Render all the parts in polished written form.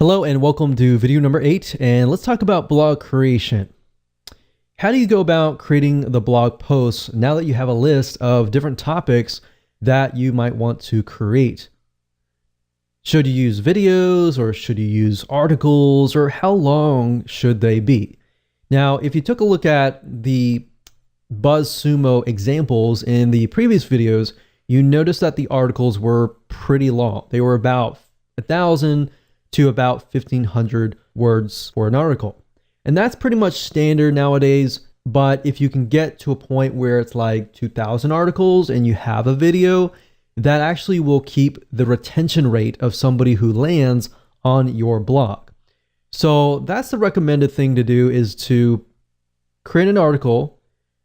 Hello and welcome to video number 8, and let's talk about blog creation. How do you go about creating the blog posts now that you have a list of different topics that you might want to create? Should you use videos or should you use articles, or how long should they be? Now, if you took a look at the BuzzSumo examples in the previous videos, you notice that the articles were pretty long. They were about 1,000 to about 1,500 words for an article. And that's pretty much standard nowadays, but if you can get to a point where it's like 2,000 articles and you have a video, that actually will keep the retention rate of somebody who lands on your blog. So that's the recommended thing to do, is to create an article,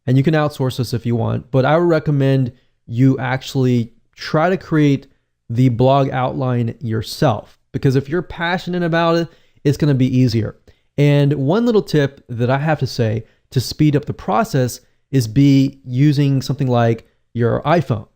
and you can outsource this if you want, but I would recommend you actually try to create the blog outline yourself, because if you're passionate about it, it's going to be easier. And one little tip that I have to say to speed up the process is be using something like your iPhone.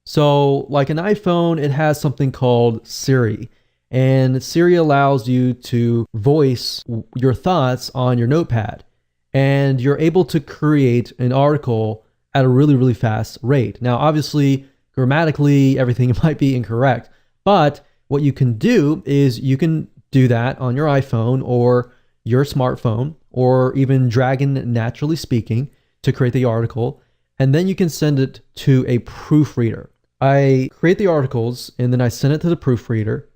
So like an iPhone, it has something called Siri, and Siri allows you to voice your thoughts on your notepad, and you're able to create an article at a really, really fast rate. Now, obviously, grammatically, everything might be incorrect, but what you can do is you can do that on your iPhone or your smartphone, or even Dragon Naturally Speaking, to create the article, and then you can send it to a proofreader. I create the articles and then I send it to the proofreader,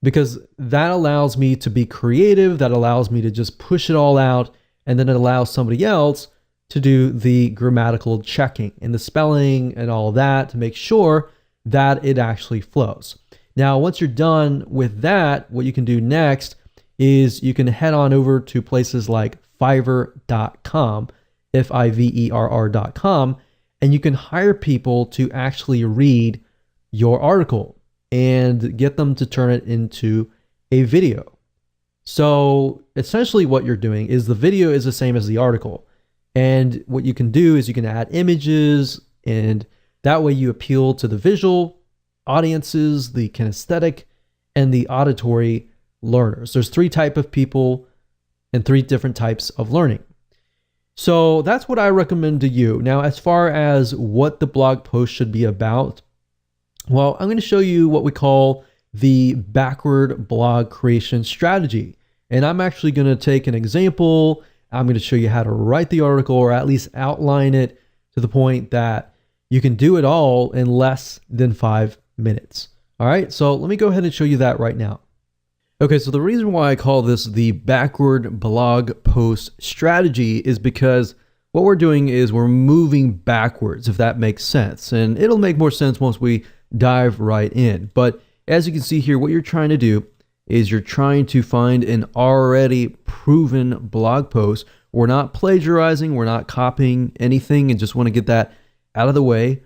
because that allows me to be creative, that allows me to just push it all out, and then it allows somebody else to do the grammatical checking and the spelling and all that to make sure that it actually flows. Now, once you're done with that, what you can do next is you can head on over to places like Fiverr.com, Fiverr.com, and you can hire people to actually read your article and get them to turn it into a video. So essentially what you're doing is the video is the same as the article. And what you can do is you can add images, and that way you appeal to the visual audiences, the kinesthetic, and the auditory learners. There's 3 types of people and 3 different types of learning. So that's what I recommend to you. Now, as far as what the blog post should be about, well, I'm going to show you what we call the backward blog creation strategy. And I'm actually going to take an example. I'm going to show you how to write the article, or at least outline it to the point that you can do it all in less than 5 minutes. All right, so let me go ahead and show you that right now. Okay, so the reason why I call this the backward blog post strategy is because what we're doing is we're moving backwards, if that makes sense. And it'll make more sense once we dive right in. But as you can see here, what you're trying to do is you're trying to find an already proven blog post. We're not plagiarizing, we're not copying anything, and just want to get that out of the way.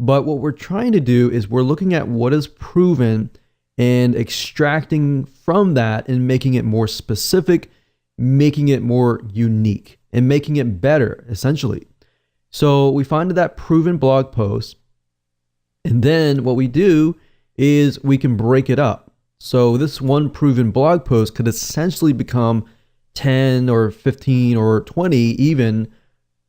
But what we're trying to do is we're looking at what is proven and extracting from that and making it more specific, making it more unique, and making it better, essentially. So we find that proven blog post, and then what we do is we can break it up. So this one proven blog post could essentially become 10 or 15 or 20 even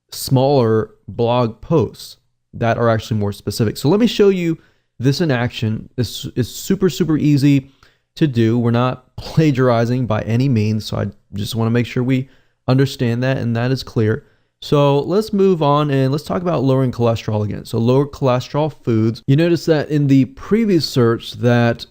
smaller blog posts that are actually more specific. So let me show you this in action. This is super, super easy to do. We're not plagiarizing by any means, so I just want to make sure we understand that and that is clear. So let's move on and let's talk about lowering cholesterol again. So lower cholesterol foods. You notice that in the previous search that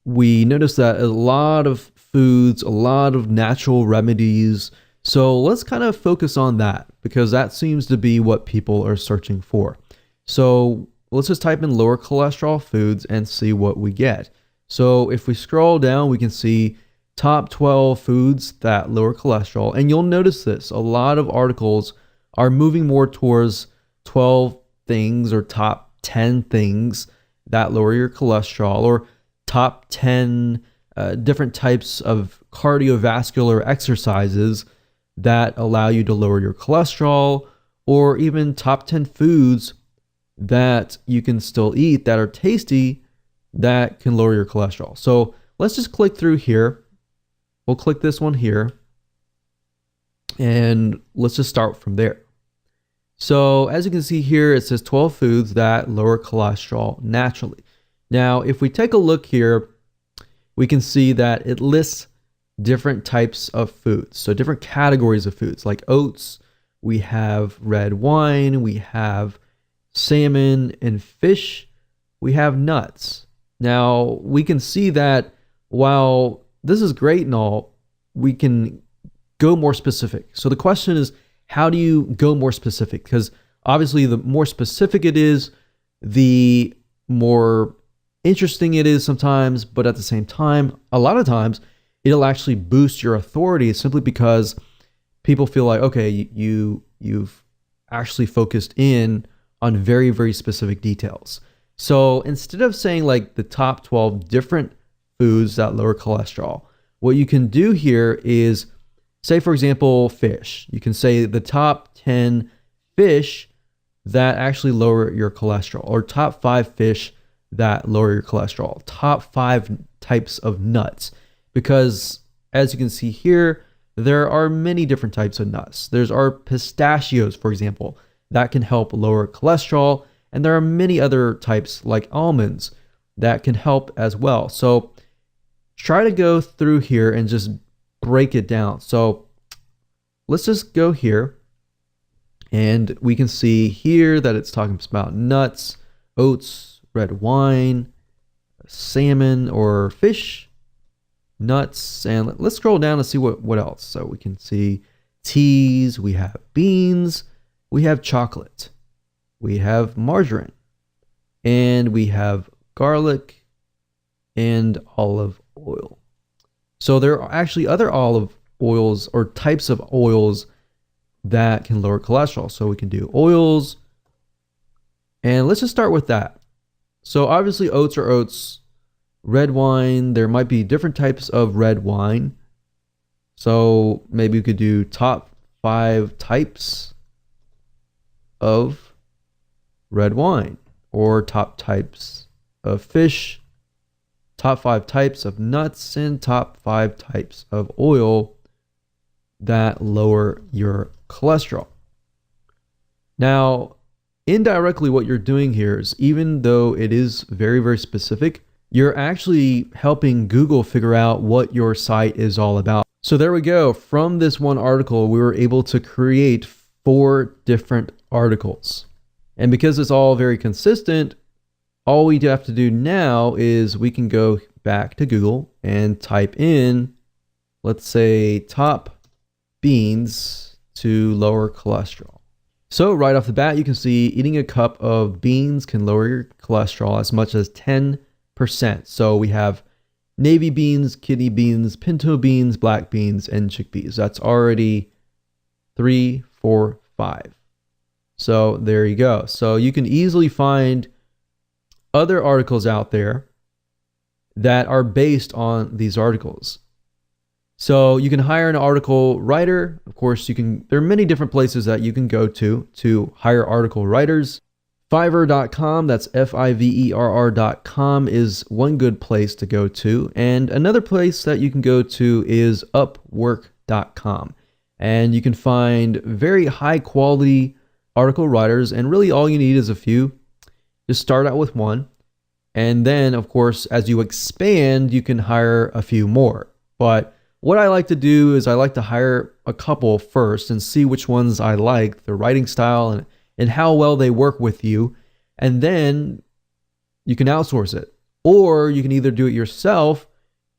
we noticed that a lot of foods, a lot of natural remedies. So let's kind of focus on that, because that seems to be what people are searching for. So let's just type in lower cholesterol foods and see what we get. So if we scroll down, we can see top 12 foods that lower cholesterol. And you'll notice this, a lot of articles are moving more towards 12 things or top 10 things that lower your cholesterol, or top 10 different types of cardiovascular exercises that allow you to lower your cholesterol, or even top 10 foods that you can still eat that are tasty that can lower your cholesterol. So let's just click through here we'll click this one here, and let's just start from there. So as you can see here, it says 12 foods that lower cholesterol naturally. Now, if we take a look here, we can see that it lists different types of foods. So different categories of foods like oats, we have red wine, we have salmon and fish, we have nuts. Now, we can see that while this is great and all, we can go more specific. So the question is, how do you go more specific? Because obviously the more specific it is, the more interesting it is sometimes, but at the same time, a lot of times, it'll actually boost your authority simply because people feel like, okay, you've actually focused in on very, very specific details. So instead of saying like the top 12 different foods that lower cholesterol, what you can do here is say, for example, fish. You can say the top 10 fish that actually lower your cholesterol, or top 5 fish that lower your cholesterol, top 5 types of nuts. Because as you can see here, there are many different types of nuts. There's our pistachios, for example, that can help lower cholesterol. And there are many other types like almonds that can help as well. So try to go through here and just break it down. So let's just go here, and we can see here that it's talking about nuts, oats, red wine, salmon or fish, nuts, and let's scroll down and see what else. So we can see teas, we have beans, we have chocolate, we have margarine, and we have garlic and olive oil. So there are actually other olive oils or types of oils that can lower cholesterol. So we can do oils, and let's just start with that. So obviously oats are oats. Red wine, there might be different types of red wine. So maybe we could do top 5 types of red wine, or top types of fish, top 5 types of nuts, and top 5 types of oil that lower your cholesterol. Now, indirectly, what you're doing here is, even though it is very, very specific, you're actually helping Google figure out what your site is all about. So there we go. From this one article, we were able to create 4 different articles. And because it's all very consistent, all we have to do now is we can go back to Google and type in, let's say, top beans to lower cholesterol. So right off the bat, you can see eating a cup of beans can lower your cholesterol as much as 10%. So we have navy beans, kidney beans, pinto beans, black beans, and chickpeas. That's already 3, 4, 5. So there you go. So you can easily find other articles out there that are based on these articles. So you can hire an article writer. Of course, there are many different places that you can go to hire article writers. Fiverr.com, that's Fiverr.com, is one good place to go to. And another place that you can go to is Upwork.com. And you can find very high quality article writers. And really all you need is a few. Just start out with one. And then, of course, as you expand, you can hire a few more. But what I like to do is I like to hire a couple first and see which ones I like, the writing style and how well they work with you. And then you can outsource it. Or you can either do it yourself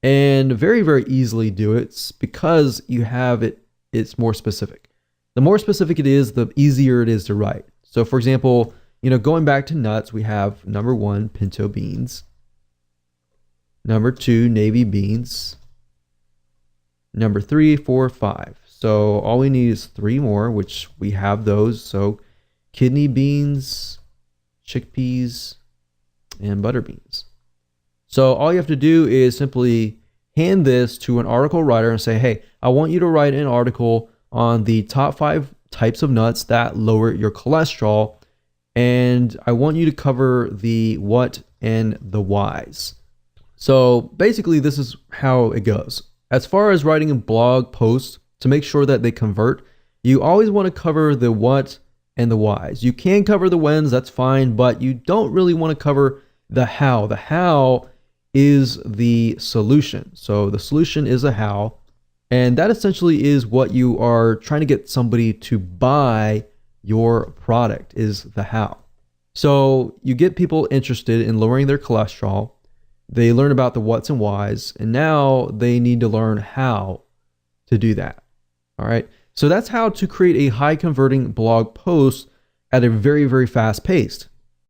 and very, very easily do it because you have it. It's more specific. The more specific it is, the easier it is to write. So for example, going back to nuts, we have number 1, pinto beans. Number 2, navy beans. Number 3, 4, 5. So all we need is 3 more, which we have those. So kidney beans, chickpeas, and butter beans. So all you have to do is simply hand this to an article writer and say, hey, I want you to write an article on the top 5 types of nuts that lower your cholesterol. And I want you to cover the what and the whys. So basically, this is how it goes. As far as writing a blog post to make sure that they convert, you always want to cover the what and the whys. You can cover the whens, that's fine, but you don't really want to cover the how. The how is the solution. So the solution is a how, and that essentially is what you are trying to get somebody to buy your product, is the how. So you get people interested in lowering their cholesterol. They learn about the what's and whys, and now they need to learn how to do that. All right. So that's how to create a high converting blog post at a very, very fast pace.